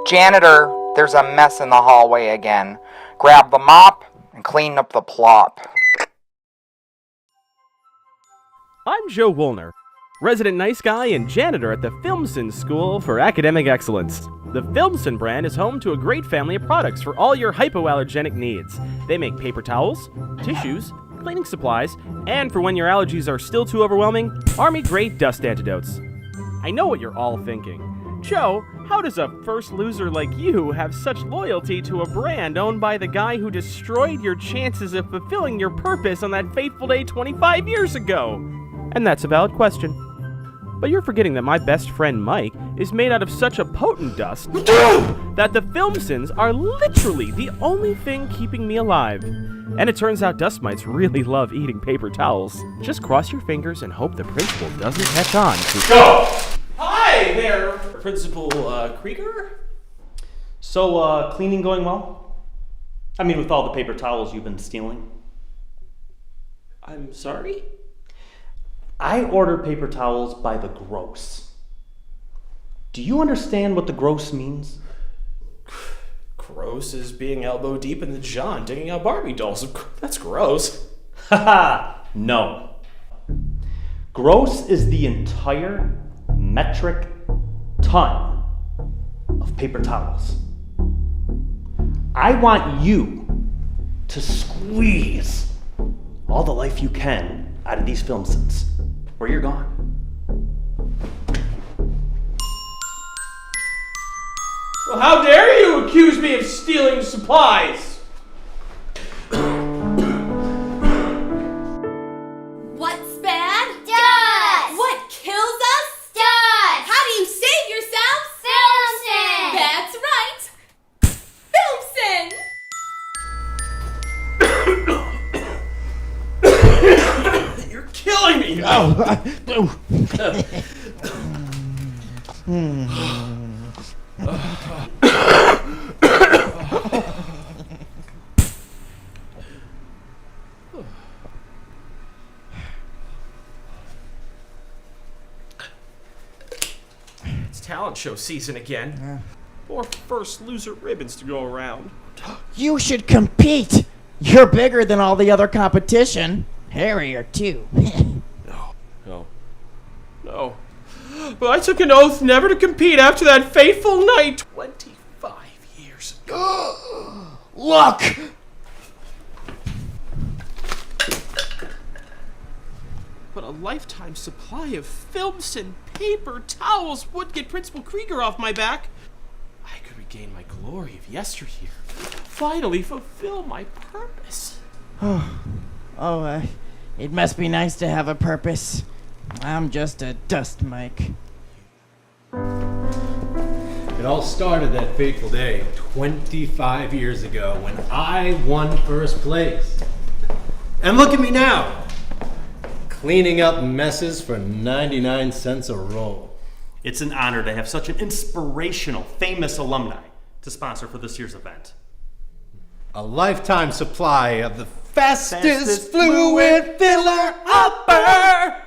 Janitor, there's a mess in the hallway again. Grab the mop and clean up the plop. I'm Joe Woolner, resident nice guy and janitor at the Firmness School for Academic Excellence. The Firmness brand is home to a great family of products for all your hypoallergenic needs. They make paper towels, tissues, cleaning supplies, and for when your allergies are still too overwhelming, Army-grade dust antidotes. I know what you're all thinking. Joe, how does a first loser like you have such loyalty to a brand owned by the guy who destroyed your chances of fulfilling your purpose on that fateful day 25 years ago? And that's a valid question. But you're forgetting that my best friend Mike is made out of such a potent dust that the Firmness are literally the only thing keeping me alive. And it turns out dust mites really love eating paper towels. Just cross your fingers and hope the principal doesn't catch on. Go! Hi there, Principal Krieger. So, cleaning going well? I mean, with all the paper towels you've been stealing. I'm sorry? I order paper towels by the gross. Do you understand what the gross means? Gross is being elbow deep in the John digging out Barbie dolls. That's gross. Haha, no. Gross is the entire metric ton of paper towels. I want you to squeeze all the life you can out of these Firmness, or you're gone. Well, how dare you accuse me of stealing supplies? What's bad? Dust! What kills us? Dust! How do you save yourself? Filmson! That's right! Filmson! You're killing me! It's talent show season again. More first loser ribbons to go around. You should compete. You're bigger than all the other competition. Hairier, too. No. But I took an oath never to compete after that fateful night 25 years ago. Look! But a lifetime supply of films and paper towels would get Principal Krieger off my back. I could regain my glory of yesteryear. Finally fulfill my purpose. It must be nice to have a purpose. I'm just a dust mike. It all started that fateful day 25 years ago when I won first place. And look at me now, cleaning up messes for 99 cents a roll. It's an honor to have such an inspirational, famous alumni to sponsor for this year's event. A lifetime supply of the fastest fluid filler upper.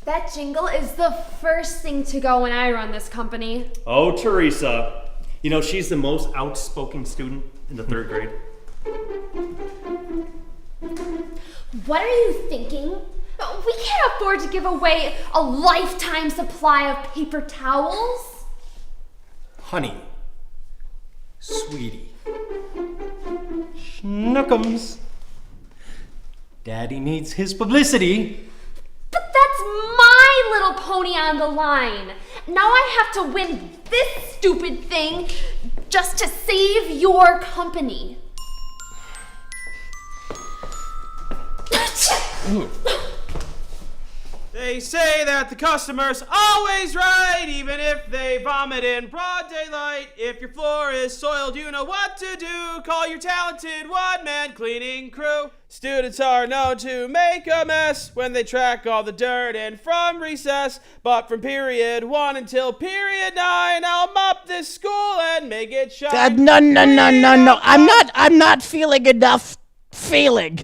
That jingle is the first thing to go when I run this company. Oh, Teresa. You know, she's the most outspoken student in the 3rd grade. What are you thinking? We can't afford to give away a lifetime supply of paper towels. Honey, sweetie, Schnookums. Daddy needs his publicity. But that's my little pony on the line. Now I have to win this stupid thing just to save your company. They say that the customer's always right, even if they vomit in broad daylight. If your floor is soiled, you know what to do. Call your talented one-man cleaning crew. Students are known to make a mess when they track all the dirt in from recess. But from period 1 until period 9, I'll mop this school and make it shine. No. I'm not feeling enough feeling.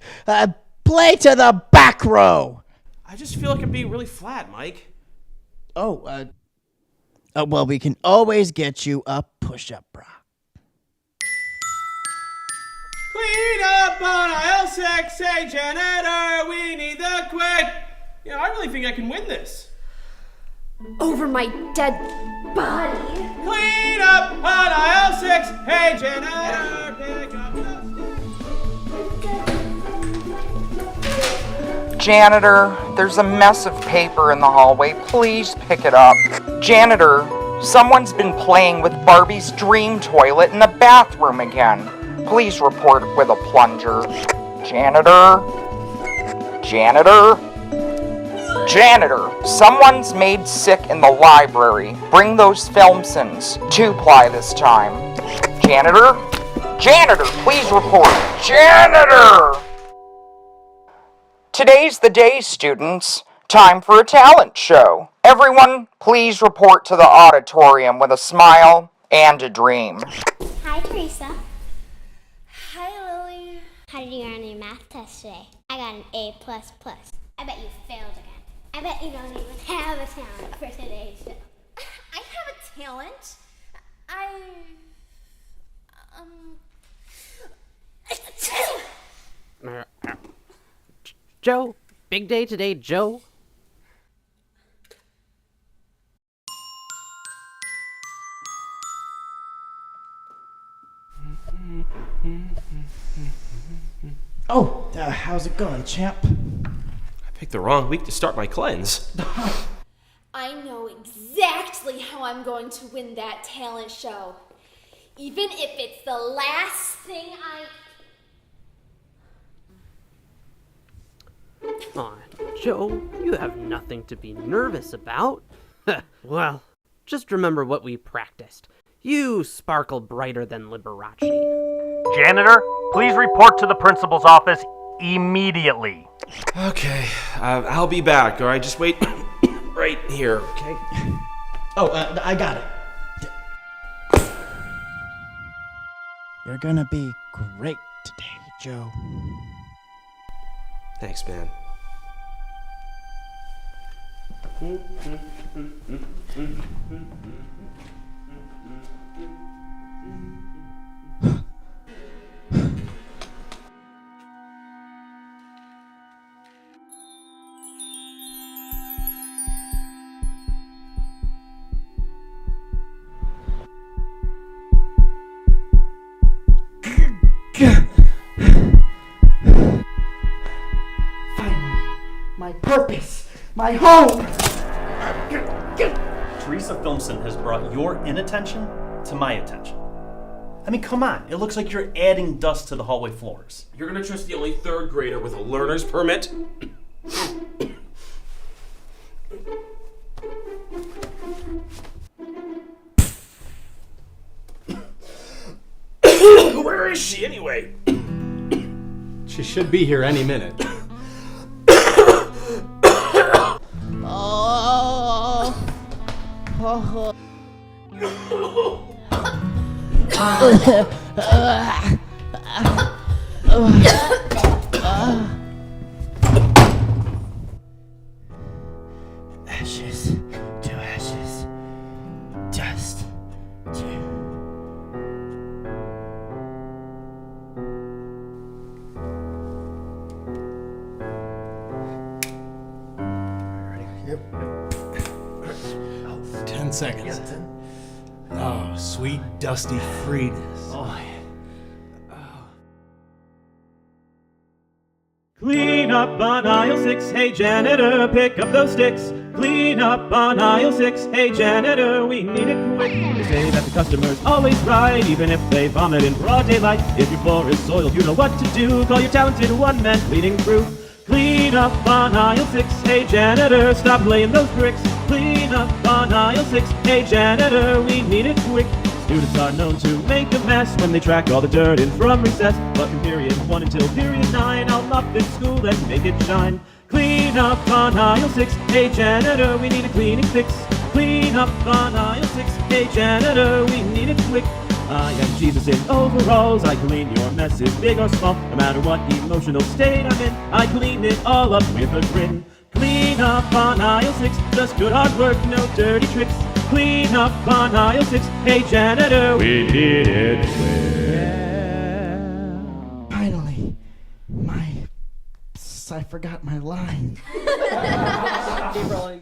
Play to the back row. I just feel like I'm being really flat, Mike. Well, we can always get you a push-up bra. Clean up on aisle 6, hey janitor, we need the quick. I really think I can win this. Over my dead body. Clean up on aisle 6, hey janitor, pick up the... Janitor, there's a mess of paper in the hallway. Please pick it up. Janitor, someone's been playing with Barbie's dream toilet in the bathroom again. Please report with a plunger. Janitor? Janitor? Janitor, someone's made sick in the library. Bring those Filmsons. 2-ply this time. Janitor? Janitor, please report. Janitor! Today's the day, students. Time for a talent show. Everyone, please report to the auditorium with a smile and a dream. Hi, Teresa. Hi, Lily. How did you do on your math test today? I got an A++. I bet you failed again. I bet you don't even have a talent for today's show. I have a talent. Joe, big day today, Joe. How's it going, champ? I picked the wrong week to start my cleanse. I know exactly how I'm going to win that talent show. Even if it's the last thing Aw, Joe, you have nothing to be nervous about. Well, just remember what we practiced. You sparkle brighter than Liberace. Janitor, please report to the principal's office immediately. Okay, I'll be back, alright? Just wait right here, okay? I got it. You're gonna be great today, Joe. Thanks, man. My purpose, my home. Teresa Filmson has brought your inattention to my attention. I mean, come on. It looks like you're adding dust to the hallway floors. You're gonna trust the only third grader with a learner's permit? Where is she anyway? She should be here any minute. Ashes to ashes, dust to... Yep. 10 seconds. Oh, sweet dusty freeness. Oh, Clean up on aisle 6, hey janitor, pick up those sticks. Clean up on aisle 6, hey janitor, we need it quick. They say that the customer's always right, even if they vomit in broad daylight. If your floor is soiled, you know what to do. Call your talented one-man cleaning crew. Clean up on aisle 6, hey janitor, stop laying those bricks. Clean up on aisle 6, hey janitor, we need it quick. Students are known to make a mess when they track all the dirt in from recess. But from period 1 until period 9, I'll mop this school and make it shine. Clean up on aisle 6, hey janitor, we need a cleaning fix. Clean up on aisle 6, hey janitor, we need it quick. I am Jesus in overalls, I clean your messes, big or small. No matter what emotional state I'm in, I clean it all up with a grin. Clean up on aisle 6, just good hard work, no dirty tricks. Clean up on aisle 6, hey janitor, we need it quick. Finally, I forgot my line. Gabriel,